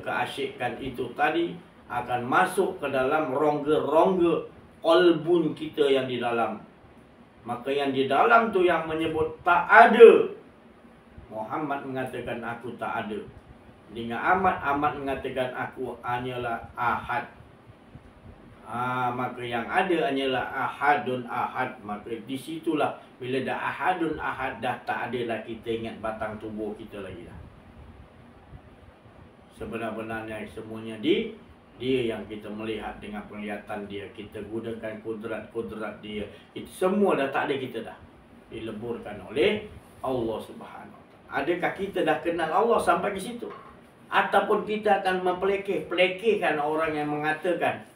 keasyikan itu tadi akan masuk ke dalam rongga-rongga qalbun kita yang di dalam. Maka yang di dalam tu yang menyebut tak ada. Muhammad mengatakan aku tak ada. Dengan Ahmad mengatakan aku hanyalah ahad. Maka yang ada hanyalah ahadun ahad. Maka disitulah bila dah ahadun ahad, dah tak ada lah kita ingat batang tubuh kita lagi dah. Sebenar-benarnya semuanya dia yang kita melihat dengan penglihatan dia. Kita gunakan kudrat dia. Itu semua dah tak ada kita dah. Dileburkan oleh Allah Subhanahu Wa Taala. Adakah kita dah kenal Allah sampai ke situ? Ataupun kita akan pelekehkan orang yang mengatakan,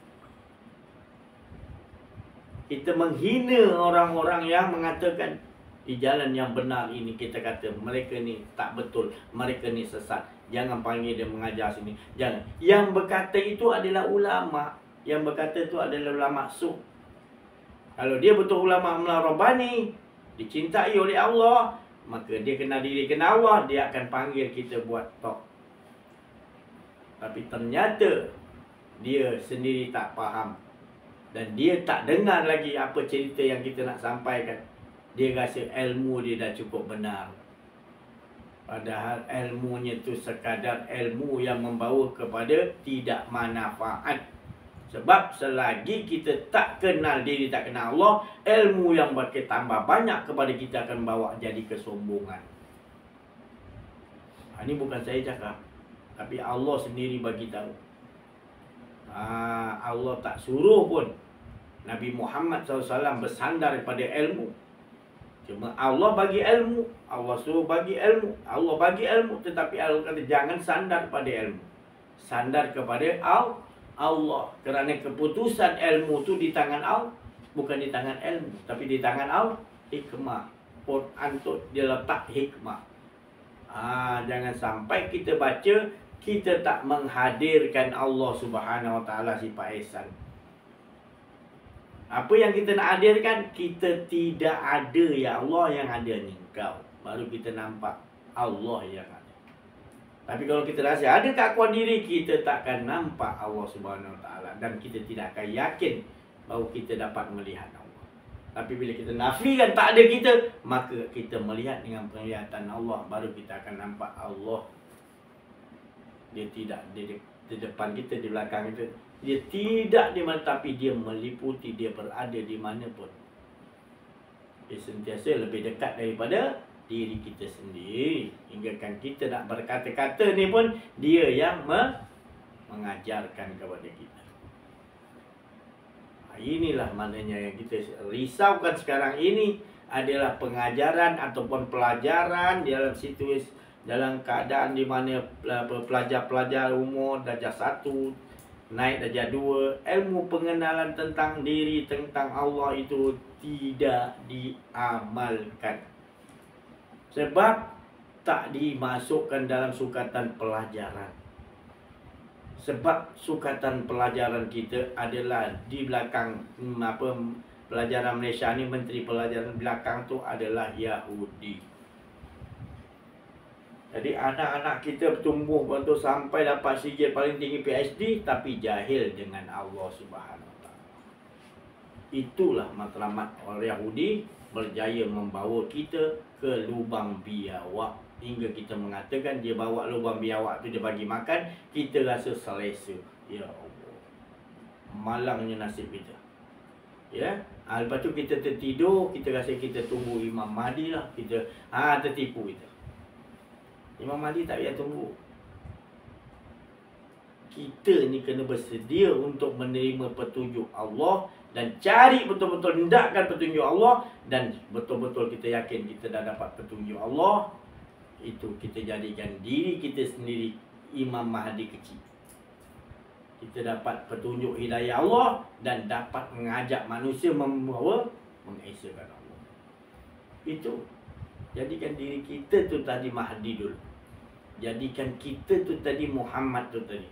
kita menghina orang-orang yang mengatakan di jalan yang benar ini, kita kata mereka ni tak betul, mereka ni sesat. Jangan panggil dia mengajar sini. Jangan. Yang berkata itu adalah ulama. Yang berkata itu adalah ulama su'. Kalau dia betul ulama Rabbani, dicintai oleh Allah, maka dia kenal diri, kenal Allah, dia akan panggil kita buat talk. Tapi ternyata dia sendiri tak faham. Dan dia tak dengar lagi apa cerita yang kita nak sampaikan. Dia rasa ilmu dia dah cukup benar. Padahal ilmunya tu sekadar ilmu yang membawa kepada tidak manfaat. Sebab selagi kita tak kenal diri, tak kenal Allah, ilmu yang bertambah banyak kepada kita akan bawa jadi kesombongan. Ini bukan saya cakap, tapi Allah sendiri bagi tahu. Allah tak suruh pun Nabi Muhammad SAW bersandar pada ilmu. Cuma Allah bagi ilmu, Allah suruh bagi ilmu, Allah bagi ilmu, tetapi Allah kata jangan sandar pada ilmu. Sandar kepada Allah. Kerana keputusan ilmu tu di tangan Allah, bukan di tangan ilmu, tapi di tangan Allah. Hikmah. Quran tu dia letak hikmah. Jangan sampai kita baca, kita tak menghadirkan Allah Subhanahu Wa Taala sifat ihsan. Apa yang kita nak hadirkan, kita tidak ada ya Allah, yang ada ni Engkau. Baru kita nampak Allah yang ada. Tapi kalau kita rasa ada keakuan diri, kita takkan nampak Allah Subhanahu Wa Taala. Dan kita tidak akan yakin bahawa kita dapat melihat Allah. Tapi bila kita nafikan tak ada kita, maka kita melihat dengan penglihatan Allah. Baru kita akan nampak Allah. Dia tidak di depan kita, di belakang kita. Dia tidak di mana, tapi dia meliputi, dia berada di mana pun. Dia sentiasa lebih dekat daripada diri kita sendiri. Hingga kan kita nak berkata-kata ni pun, dia yang mengajarkan kepada kita. Inilah maknanya yang kita risaukan sekarang ini adalah pengajaran ataupun pelajaran dalam situasi, dalam keadaan di mana pelajar-pelajar umur darjah 1 naik darjah 2, ilmu pengenalan tentang diri, tentang Allah itu tidak diamalkan. Sebab tak dimasukkan dalam sukatan pelajaran. Sebab sukatan pelajaran kita adalah di belakang pelajaran Malaysia ni, menteri pelajaran belakang tu adalah Yahudi. Jadi anak-anak kita bertumbuh betul sampai dapat sijil paling tinggi PhD, tapi jahil dengan Allah Subhanahu Wa Taala. Itulah matlamat orang Yahudi berjaya membawa kita ke lubang biawak. Hingga kita mengatakan dia bawa lubang biawak tu, dia bagi makan, kita rasa selesa. Ya Allah, malangnya nasib kita. Ya, lepas tu kita tertidur, kita rasa kita tunggu Imam Mahdi lah. Kita tertipu kita. Imam Mahdi tak payah tunggu. Kita ni kena bersedia untuk menerima petunjuk Allah dan cari betul-betul, hendakkan petunjuk Allah, dan betul-betul kita yakin kita dah dapat petunjuk Allah. Itu kita jadikan diri kita sendiri Imam Mahdi kecil. Kita dapat petunjuk hidayah Allah dan dapat mengajak manusia mengesakan Allah. Itu. Jadikan diri kita tu tadi Mahdi dulu. Jadikan kita tu tadi Muhammad tu tadi.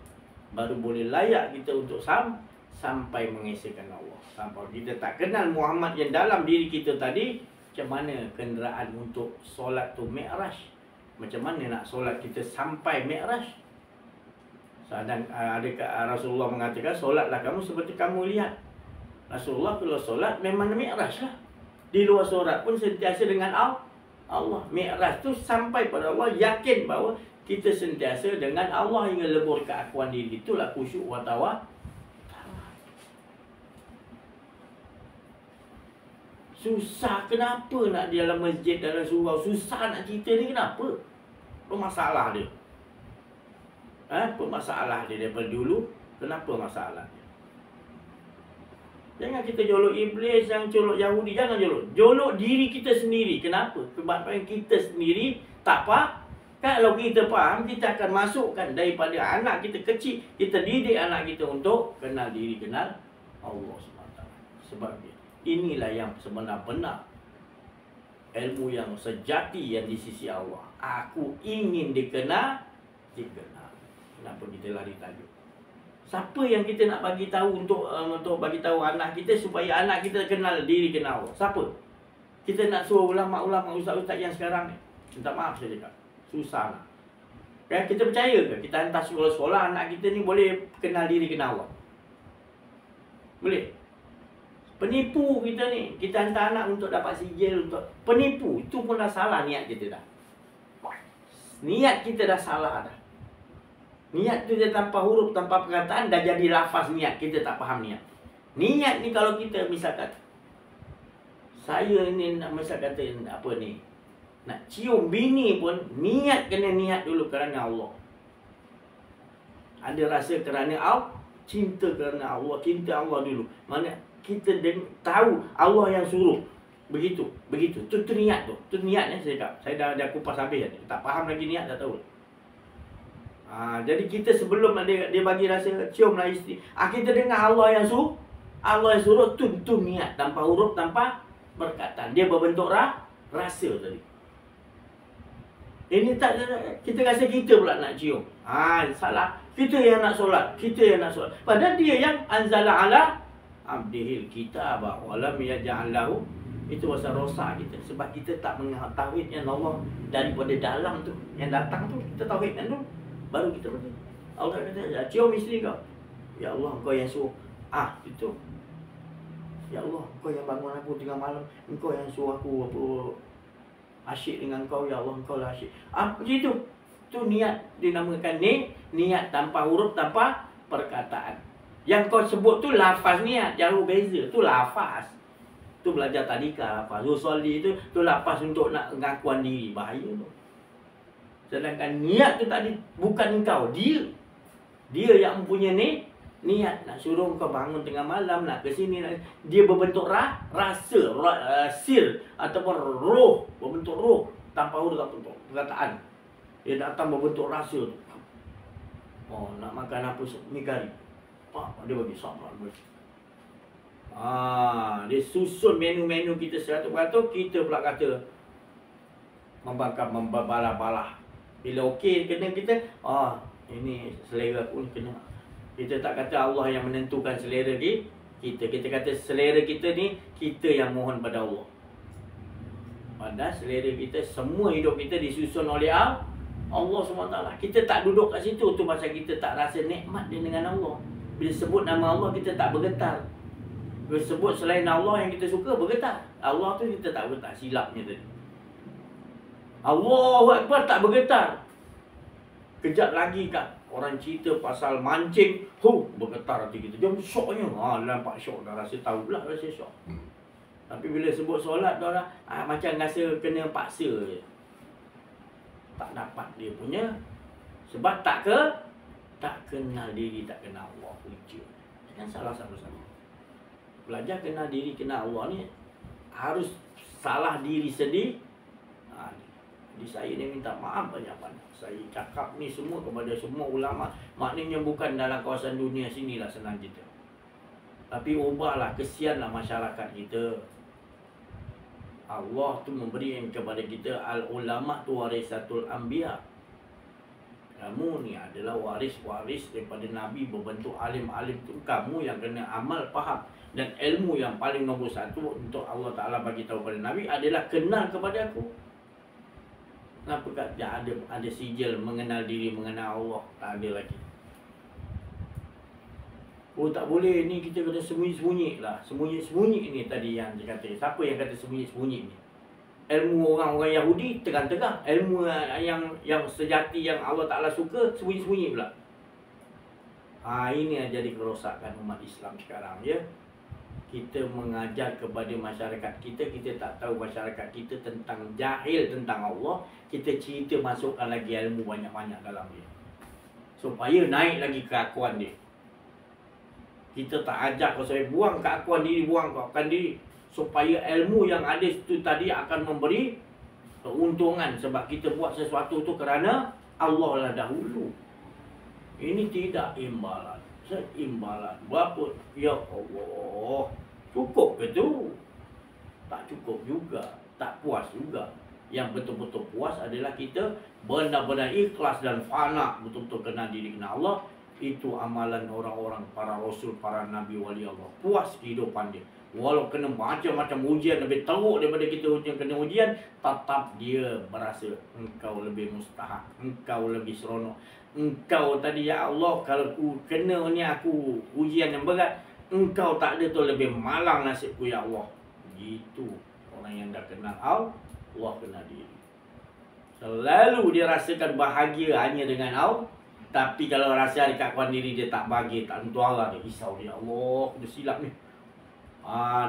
Baru boleh layak kita untuk sampai mengesakan Allah. Sampai kita tak kenal Muhammad yang dalam diri kita tadi, macam mana kenderaan untuk solat tu Mi'raj? Macam mana nak solat kita sampai Mi'raj? Sedang ada Rasulullah mengatakan, solatlah kamu seperti kamu lihat. Rasulullah kalau solat memang mi'raj lah. Di luar solat pun sentiasa dengan Allah. Mi'raj tu sampai pada Allah, yakin bahawa kita sentiasa dengan Allah hingga lebur keakuan diri. Itulah khusyuk wa tawa. Susah kenapa nak di dalam masjid, dalam surau? Susah nak cerita ni kenapa? Apa masalah dia? Apa masalah dia daripada dulu? Kenapa masalah dia? Jangan kita jolok iblis, jangan jolok Yahudi, jangan jolok. Jolok diri kita sendiri. Kenapa? Sebab kita sendiri tak faham. Kalau kita faham, kita akan masukkan daripada anak kita kecil. Kita didik anak kita untuk kenal diri, kenal Allah SWT. Sebab inilah yang sebenar-benar ilmu yang sejati yang di sisi Allah. Aku ingin dikenal. Kenapa kita lari tajuk? Siapa yang kita nak bagi tahu untuk bagi tahu anak kita supaya anak kita kenal diri, kenal Allah? Siapa? Kita nak suruh ulama-ulama, ustaz-ustaz yang sekarang ni. Minta maaf saya cakap. Susah lah. Kan kita percaya ke? Kita hantar sekolah-sekolah anak kita ni boleh kenal diri, kenal Allah? Boleh? Penipu kita ni. Kita hantar anak untuk dapat sijil, untuk penipu. Itu pun dah salah niat kita dah. Niat kita dah salah dah. Niat tu dia tanpa huruf, tanpa perkataan, dah jadi lafaz niat. Kita tak faham niat. Niat ni kalau kita misalkan, saya ni nak misal kata apa ni, nak cium bini pun, niat kena niat dulu kerana Allah. Ada rasa kerana Allah, cinta kerana Allah, cinta Allah dulu. Mana kita tahu Allah yang suruh. Begitu. Tu niat tu. Tu niatnya saya cakap. Saya dah kupas habis. Tak faham lagi niat, dah tahu. Jadi kita sebelum dia bagi rasa ciumlah isteri, kita dengar Allah yang suruh. Allah yang suruh tu niat. Tanpa huruf, tanpa perkataan. Dia berbentuk rasa tadi. Ini tak, kita rasa kita pula nak cium. Salah. Kita yang nak solat. Padahal dia yang anzala ala abdihil kitabah walam yaj'alahu. Itu pasal rosak kita. Sebab kita tak mengetahui yang Allah daripada dalam tu, yang datang tu, kita tauhidkan tu, baru kita pergi. Allah kata, cium isteri kau. Ya Allah, kau yang suruh. Itu. Ya Allah, kau yang bangun aku tengah malam. Engkau yang suruh aku asyik dengan kau. Ya Allah, engkau lah asyik. Begitu. Tu niat. Dinamakan niat tanpa huruf, tanpa perkataan. Yang kau sebut tu lafaz niat. Jauh beza. Tu lafaz. Tu belajar tadika lafaz. Usolli tu lafaz untuk nak pengakuan diri. Bahaya tu. Sedangkan niat tu tadi bukan engkau. Dia yang mempunyai niat. Nak suruh kau bangun tengah malam, nak ke sini. Dia berbentuk rasa, sir ataupun roh. Berbentuk roh. Tanpa huruf, tanpa bentuk perkataan. Dia datang berbentuk rasa tu. Nak makan apa? Ni kari. Dia bagi sabar. Dia susun menu-menu kita 100%. Kita pula kata membalah-balah. Bila okey kena kita, ini selera pun kena. Kita tak kata Allah yang menentukan selera kita. Kita kata selera kita ni, kita yang mohon pada Allah. Padahal selera kita, semua hidup kita disusun oleh Allah SWT. Kita tak duduk kat situ. Tu pasal kita tak rasa nikmat dia dengan Allah. Bila sebut nama Allah, kita tak bergetar. Bila sebut selain Allah yang kita suka, bergetar. Allah tu kita tak bergetar. Silapnya tadi. Allahu Akbar, tak bergetar. Kejap lagi kat orang cerita pasal mancing, bergetar hati kita. Dia syoknya. Nampak syok dah, rasa tahu pula rasa syok. Tapi bila sebut solat dah macam rasa kena paksa je. Tak dapat dia punya. Sebab tak kenal diri, tak kenal Allah. Kan salah satu-satu. Belajar kenal diri, kenal Allah ni harus salah diri sendiri. Jadi saya ni minta maaf banyak-banyak. Saya cakap ni semua kepada semua ulama. Maknanya bukan dalam kawasan dunia sinilah senang kita. Tapi ubahlah, kesianlah masyarakat kita. Allah tu memberi kepada kita, al-ulama tu warisatul anbiya. Kamu ni adalah waris-waris daripada Nabi, berbentuk alim-alim tu. Kamu yang kena amal, faham. Dan ilmu yang paling nombor satu untuk Allah Ta'ala bagi tahu pada Nabi adalah kenal kepada aku. Kenapa tak ada sijil mengenal diri, mengenal Allah? Tak ada lagi. Oh tak boleh, ni kita kena sembunyi-sembunyi lah. Sembunyi-sembunyi ni tadi yang dia kata. Siapa yang kata sembunyi-sembunyi ni? Ilmu orang-orang Yahudi terang-terang. Ilmu yang sejati yang Allah Ta'ala suka, sembunyi-sembunyi pula. Ini yang jadi kerosakan umat Islam sekarang, ya. Kita mengajar kepada masyarakat kita, kita tak tahu masyarakat kita tentang jahil tentang Allah. Kita cerita masukkan lagi ilmu banyak-banyak dalam dia, supaya naik lagi keakuan dia. Kita tak ajak kau saya buang keakuan diri, buang keakuan diri, supaya ilmu yang ada itu tadi akan memberi keuntungan. Sebab kita buat sesuatu tu kerana Allah lah dahulu. Ini tidak imbalan. Seimbalan. Berapa? Ya Allah. Cukup ke tu? Tak cukup juga. Tak puas juga. Yang betul-betul puas adalah kita benar-benar ikhlas dan fana, betul-betul kenal diri, kenal Allah. Itu amalan orang-orang, para rasul, para nabi, wali Allah. Puas kehidupan dia. Walau kena macam-macam ujian, lebih teruk daripada kita kena ujian, tetap dia merasa engkau lebih mustahak, engkau lebih seronok. Engkau tadi, ya Allah, kalau ku kena ni aku ujian yang berat, engkau tak ada tu lebih malang nasibku, ya Allah. Gitu orang yang dah kenal Allah, kenal diri. Selalu dia rasakan bahagia hanya dengan Allah. Tapi kalau rasa ada keakuan diri dia tak bahagia, tak tentu Allah, dia risau dia. Allah, dia silap ni.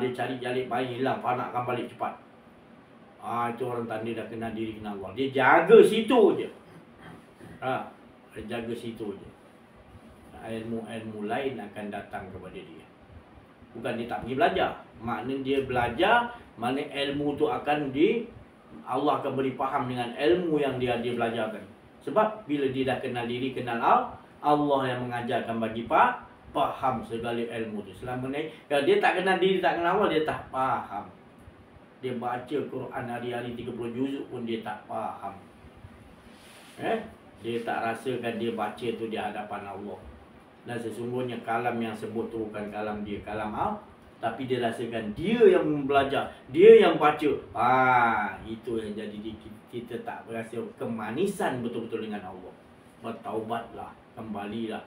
Dia cari jalik bayi hilang, panakkan balik cepat. Itu orang tanda dah kenal diri, kenal Allah. Dia jaga situ je. Dia jaga situ je. Ilmu-ilmu lain akan datang kepada dia. Bukan dia tak pergi belajar. Maknanya dia belajar, maknanya ilmu tu akan Allah akan beri faham dengan ilmu yang dia belajarkan. Sebab bila dia dah kenal diri, kenal Allah yang mengajarkan bagi faham segala ilmu tu. Selama ni kalau dia tak kenal diri, tak kenal Allah, dia tak faham. Dia baca Quran hari-hari 30 juzuk pun dia tak faham. Dia tak rasakan dia baca tu di hadapan Allah. Dan sesungguhnya kalam yang sebut tu bukan kalam dia, kalam Allah. Tapi dia rasakan dia yang belajar, dia yang baca. Itu yang jadi kita tak berasa kemanisan betul-betul dengan Allah. Bertaubatlah, kembalilah.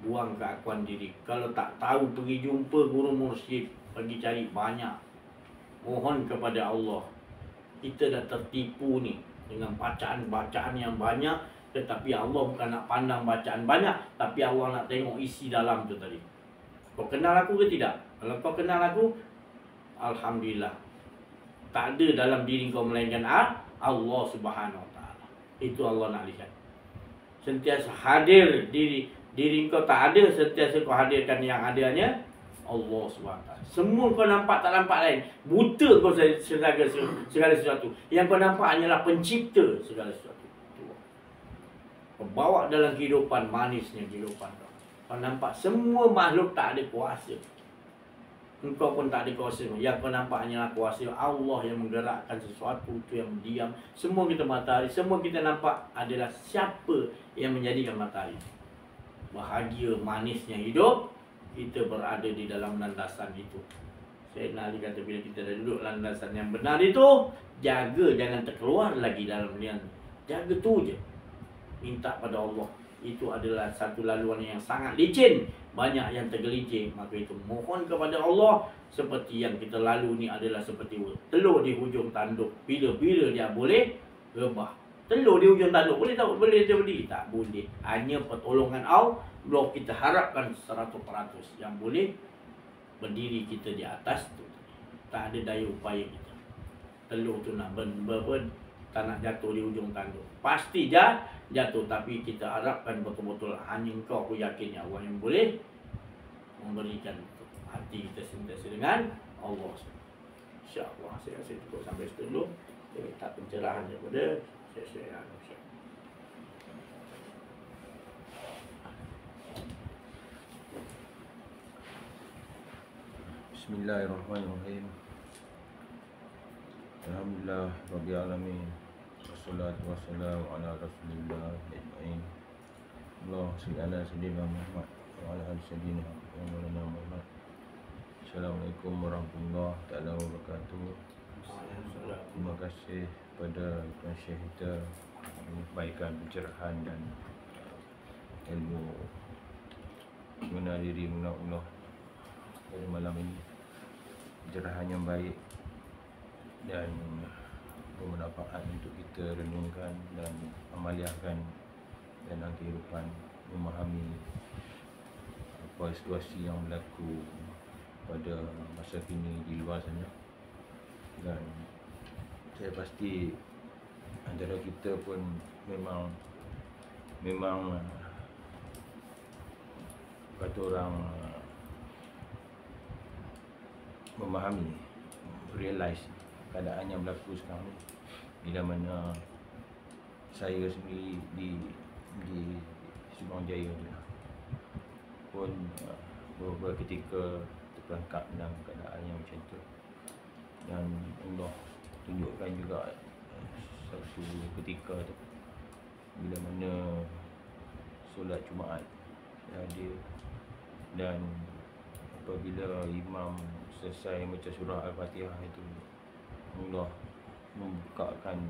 Buang keakuan diri. Kalau tak tahu, pergi jumpa guru mursyid, pergi cari banyak. Mohon kepada Allah. Kita dah tertipu ni dengan bacaan-bacaan yang banyak, tetapi Allah bukan nak pandang bacaan banyak, tapi Allah nak tengok isi dalam tu tadi. Kau kenal aku ke tidak? Kalau kau kenal aku, alhamdulillah. Tak ada dalam diri kau melainkan Allah Subhanahu Wa Taala. Itu Allah nak lihat. Sentiasa hadir diri kau tak ada, sentiasa kau hadirkan yang adanya Allah Subhanahu Wa Taala. Semua kau nampak tak nampak lain. Buta kau segala sesuatu. Yang kau nampak hanyalah pencipta segala sesuatu. Kau bawa dalam kehidupan manisnya kehidupan kau. Kau nampak semua makhluk tak ada kuasa. Engkau pun tak ada kuasa. Yang kau nampak hanyalah kuasa Allah yang menggerakkan sesuatu itu yang diam. Semua kita matahari, semua kita nampak adalah siapa yang menjadikan matahari. Bahagia manisnya hidup, kita berada di dalam landasan itu. Sayyidina Ali kata bila kita dah duduk landasan yang benar itu, jaga jangan terkeluar lagi dalam dia. Jaga tu je. Minta pada Allah. Itu adalah satu laluan yang sangat licin. Banyak yang tergelincir. Maka itu mohon kepada Allah. Seperti yang kita lalu ni adalah seperti telur di hujung tanduk. Bila-bila dia boleh rebah. Telur di hujung tanduk boleh tak? Boleh dia berdiri? Tak boleh. Hanya pertolongan Allah kita harapkan 100% yang boleh berdiri kita di atas tu. Tak ada daya upaya kita. Telur tu nak tak nak jatuh di hujung tanduk. Pasti jatuh, tapi kita harapkan betul-betul hanya Engkau, aku yakin ya Allah yang boleh memberikan hati kita sentiasa dengan Allah. InsyaAllah saya rasa cukup sampai situ dulu. Saya minta pencerahan daripada saya. Bismillahirrahmanirrahim. Alhamdulillah Rabbil Alamin. Wassalatu wassalamu ala Rasulillah ajma'in. Allahumma shalli ala sayyidina Muhammad wa ala ali sayyidina Muhammad. Assalamualaikum warahmatullahi taala wabarakatuh. Terima kasih kepada Tuan Syekh kita menyampaikan pencerahan dan ilmu mengenal diri, mengenal Allah pada malam ini. Pencerahan yang baik dan bermanfaat untuk kita renungkan dan amaliahkan dalam kehidupan, memahami apa situasi yang berlaku pada masa kini di luar sana. Dan saya pasti antara kita pun memang kata orang memahami, realize keadaan yang berlaku sekarang ni, bila mana saya sendiri di Subang Jaya ni pun beberapa ketika terperangkap dalam keadaan yang macam tu. Dan Allah tunjukkan juga satu ketika tu bila mana solat Jumaat hadir, dan apabila imam selesai baca surah Al-Fatihah itu, Allah membukakan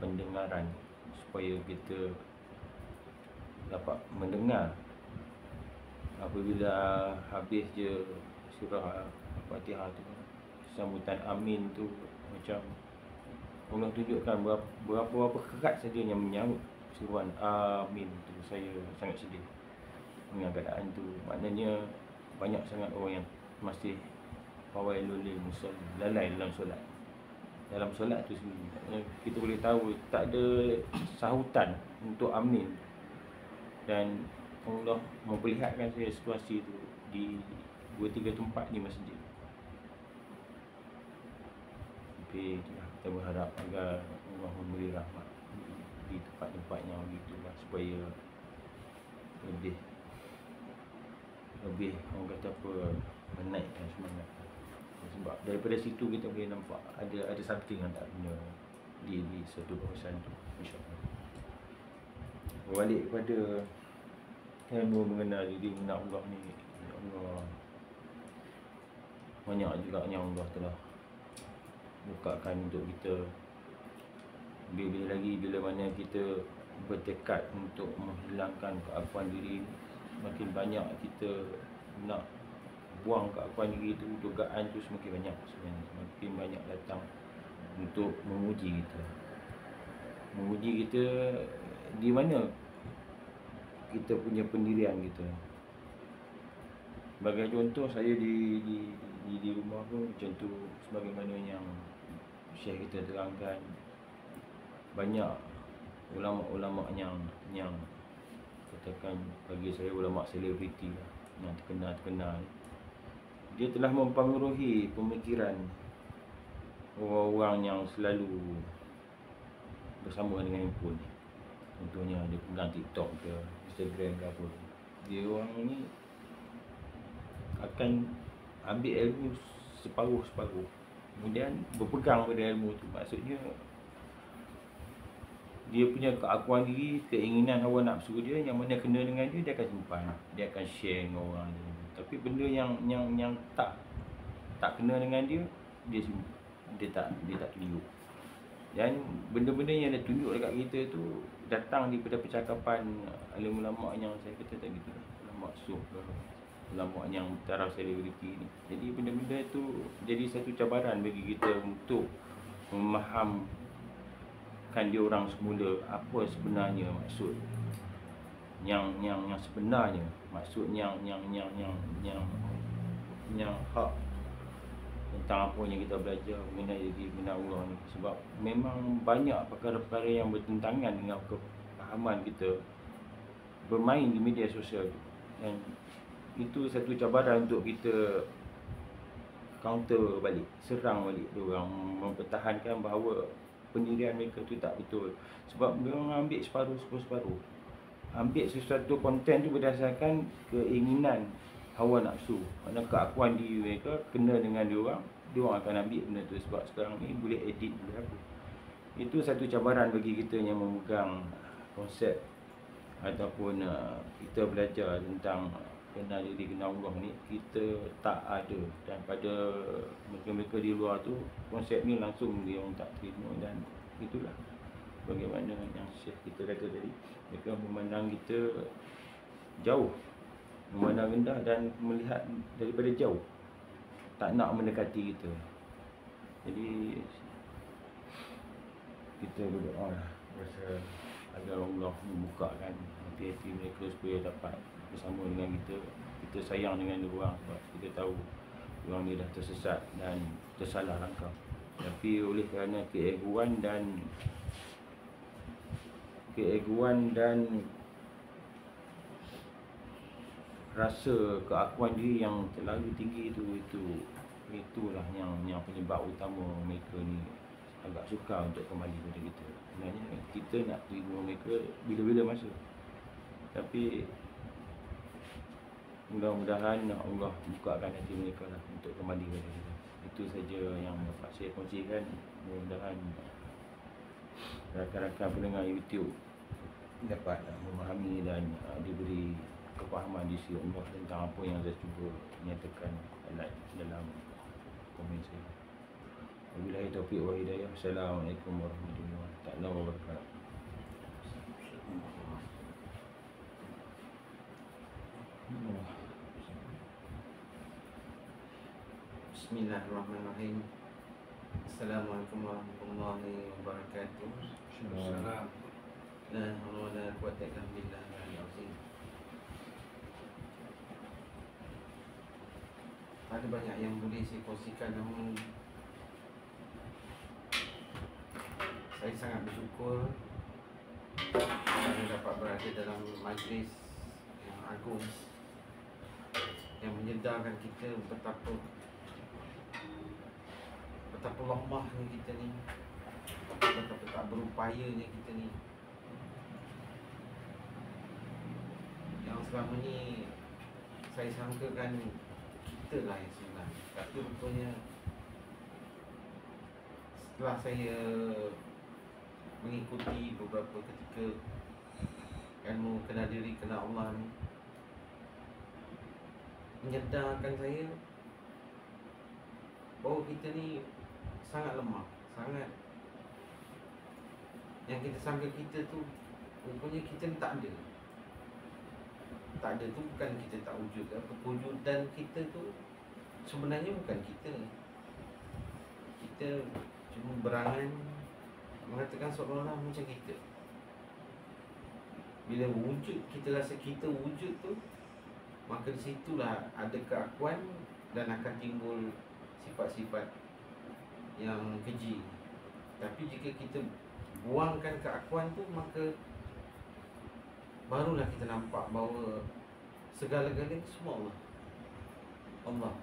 pendengaran supaya kita dapat mendengar. Apabila habis je surah Al-Fatihah tu, sambutan amin tu macam Allah tunjukkan berapa kerat saja yang menyambut seruan amin tu. Saya sangat sedih dengan keadaan tu. Maknanya banyak sangat orang yang masih fawailul lil musallin, lalai dalam solat. Dalam solat tu sendiri kita boleh tahu tak ada sahutan untuk amin. Dan Allah memperlihatkan saya situasi tu di 2-3 tempat di masjid. Tapi kita berharap agar Allah memberi rahmat di tempat-tempat yang begitulah, supaya lebih orang kata apa, menaikkan semangat. Sebab daripada situ kita boleh nampak ada something yang tak benar di satu kawasan tu, insya-Allah. Berbalik kepada ilmu mengenal diri, mengenal Allah ni, ya Allah, banyak juga yang Allah telah bukakan untuk kita. Lebih lagi bila mana kita bertekad untuk menghilangkan keakuan diri, semakin banyak kita nak buang keakuan diri tu, dugaan tu semakin banyak sebenarnya. Semakin banyak datang untuk menguji kita. Menguji kita di mana kita punya pendirian kita. Sebagai contoh, saya di rumah pun macam tu, sebagaimana yang Syekh kita terangkan, banyak ulama-ulama yang katakan bagi saya ulama selebriti lah, yang terkenal. Dia telah mempengaruhi pemikiran orang-orang yang selalu bersama dengan handphone. Contohnya dia pegang TikTok ke Instagram ke apa, dia orang ni akan ambil ilmu separuh-separuh, kemudian berpegang pada ilmu tu. Maksudnya dia punya keakuan diri, keinginan hawa nafsu dia yang mana kena dengan dia akan simpan, dia akan share dengan orang dia. Tapi benda yang tak kena dengan dia tak tunjuk. Dan benda-benda yang dia tunjuk dekat kita tu datang daripada percakapan alim ulama yang saya kata tadi tu, ulama suh, ulama yang taraf selebriti ni. Jadi benda-benda tu jadi satu cabaran bagi kita untuk memahamkan dia orang semula apa sebenarnya maksud yang sebenarnya, maksud yang hak tentang apa yang kita belajar mengenai diri, mengenai Allah ni. Sebab memang banyak perkara-perkara yang bertentangan dengan kefahaman kita bermain di media sosial tu. Dan itu satu cabaran untuk kita counter balik, serang balik dia orang, mempertahankan bahawa pendirian mereka tu tak betul. Sebab dia orang ambil separuh, ambil sesuatu konten tu berdasarkan keinginan hawa nafsu. Mana keakuan diri mereka kena dengan dia orang akan ambil benda tu. Sebab sekarang ni boleh edit, boleh apa. Itu satu cabaran bagi kita yang memegang konsep ataupun kita belajar tentang kenal diri, kenal Allah ni, kita tak ada. Dan pada mereka-mereka di luar tu, konsep ni langsung dia orang tak terima. Dan itulah bagaimana yang Syekh kita kata tadi, mereka memandang kita jauh memandang rendah dan melihat daripada jauh, tak nak mendekati kita. Jadi kita berdoa lah rasa agar Allah membukakan hati-hati mereka supaya dapat bersama dengan kita. Kita sayang dengan diorang sebab kita tahu diorang ni dah tersesat dan tersalah langkah. Tapi oleh kerana keegoan dan rasa keakuan diri yang terlalu tinggi itulah yang penyebab utama mereka ni agak sukar untuk kembali kepada kita. Sebenarnya kita nak terima mereka bila-bila masa, tapi mudah-mudahan Allah bukakan hati mereka lah untuk kembali kepada kita. Itu saja yang dapat saya kongsikan. Mudah-mudahan rakan-rakan pendengar YouTube dapat memahami dan diberi kefahaman di sisi Allah tentang apa yang saya cuba nyatakan dalam komen saya. Wabillahi taufiq wa hidayah. Assalamualaikum warahmatullahi wabarakatuh. Bismillahirrahmanirrahim. Assalamualaikum warahmatullahi wabarakatuh. Salam. La haula wala quwwata illa billah al-azim. Ada banyak yang boleh saya kongsikan, namun saya sangat bersyukur kerana dapat berada dalam majlis yang agung yang menyedarkan kita betapa lemahnya kita ni, betapa tak berupayanya kita ni, yang selama ni saya sangkakan kita lah yang senang. Tapi rupanya setelah saya mengikuti beberapa ketika ilmu kenal diri, kenal Allah ni, menyedarkan saya bahawa kita ni sangat lemah, sangat, yang kita sangka kita tu rupanya kita ni tak ada. Tak ada tu bukan kita tak wujud, kewujudan kita tu sebenarnya bukan kita. Kita cuma berangan mengatakan seolah-olah macam kita. Bila wujud, kita rasa kita wujud tu, maka di situlah ada keakuan dan akan timbul sifat-sifat yang keji. Tapi jika kita buangkan keakuan tu, maka barulah kita nampak bahawa segala-galanya semua Allah.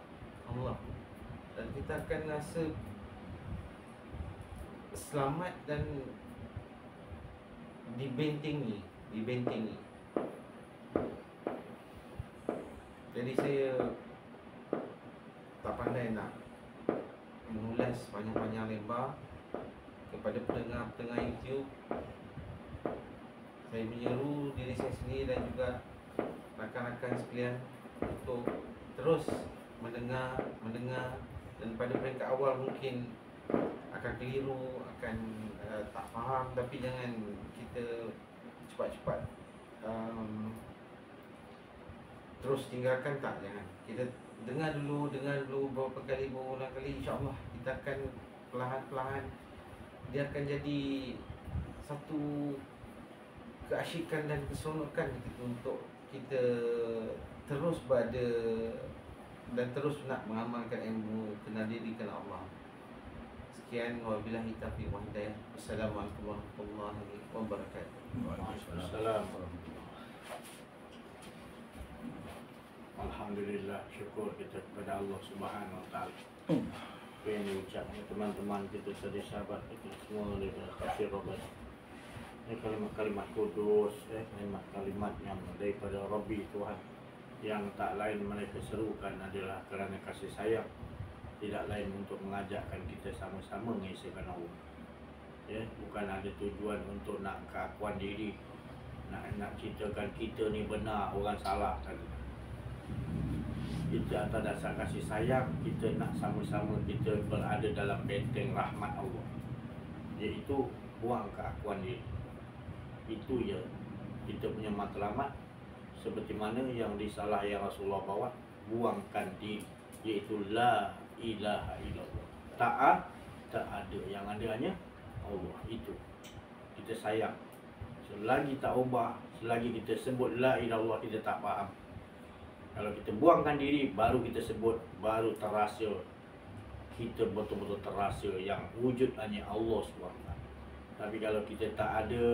Dan kita akan rasa selamat dan dibentengi. Jadi saya tak pandai nak mengulas panjang-panjang lebar kepada pendengar-pendengar YouTube. Saya menyeru diri saya sendiri dan juga rakan-rakan sekalian untuk terus mendengar, dan pada peringkat awal mungkin akan keliru, akan tak faham, tapi jangan kita cepat-cepat terus tinggalkan, tak, jangan. Kita dengar dulu beberapa kali, berulang kali, insya-Allah kita akan perlahan-lahan, dia akan jadi satu keasyikan dan keseronokan untuk kita terus berada dan terus nak mengamalkan ilmu kenal diri, kenal Allah. Sekian, wabillahi taufiq wal hidayah. Assalamualaikum warahmatullahi wabarakatuh. Waalaikumsalam. Alhamdulillah, syukur kita kepada Allah Subhanahu Wa Taala. Apa yang diucapkan teman-teman kita tadi, sahabat kita semua daripada Kafir Robert. Ini kalimat-kalimat kudus, kalimat-kalimat yang daripada Rabbi Tuhan, yang tak lain mereka serukan adalah kerana kasih sayang, tidak lain untuk mengajakkan kita sama-sama mengesahkan Allah. Ya, bukan ada tujuan untuk nak keakuan diri, nak ceritakan kita ni benar, orang salah tadi. Kita atas dasar kasih sayang, kita nak sama-sama kita berada dalam benteng rahmat Allah, iaitu buang keakuan diri. Itu ya kita punya matlamat seperti mana yang risalah yang Rasulullah bawa, buangkan diri, yaitu la ilaha illallah. Tak ada, yang ada hanya Allah. Itu kita sayang. Selagi tak ubah, selagi kita sebut la ilallah, kita tak faham. Kalau kita buangkan diri, baru kita sebut, baru terasa kita betul-betul terasa yang wujud hanya Allah SWT. Tapi kalau kita tak ada